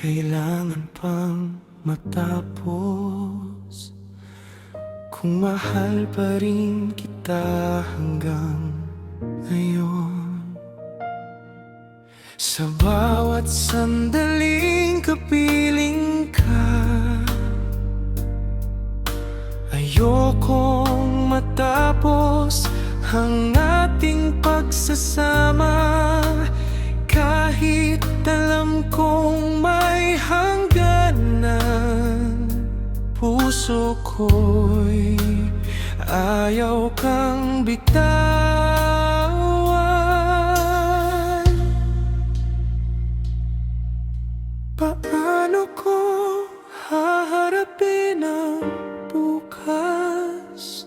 kailangan pang matapos, kung mahal pa rin kita hanggang ngayon. Sa bawat sandaling kapiling ka, ayokong matapos ang ating pagsasama. Kahit alam kong may hangganan, puso ko'y ayaw kang bitawan. Paano ko haharapin ang bukas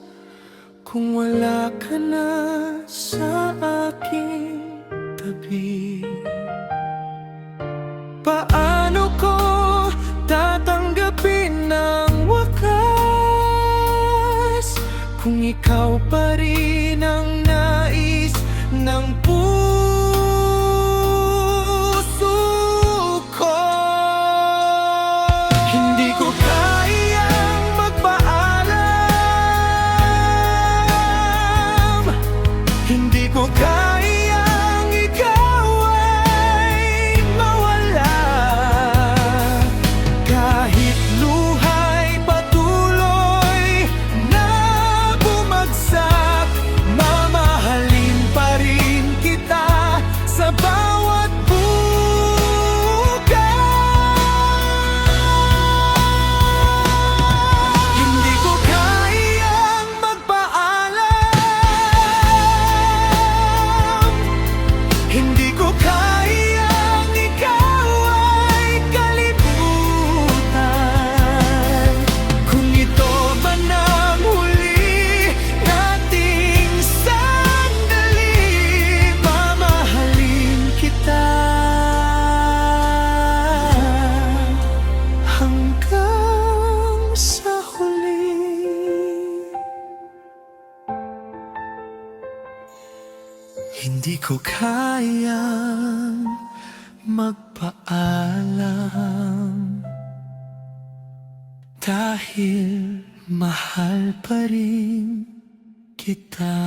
kung wala ka na sa aking tabi? Paano ko tatanggapin ang wakas kung ikaw pa rin ang nais ng puso ko? Hindi ko kayang magpaalam, hindi ko kayang ikaw ay mawala. Kahit luha'y patuloy na bumagsak, mamahalin pa rin kita sa bawat bukas. Hindi ko kayang magpaalam, hindi ko kayang ikaw ay kalimutan. Kung ito man ang huli nating sandali, mamahalin kita hanggang sa huli. Hindi ko kayang magpaalam, dahil mahal pa rin kita.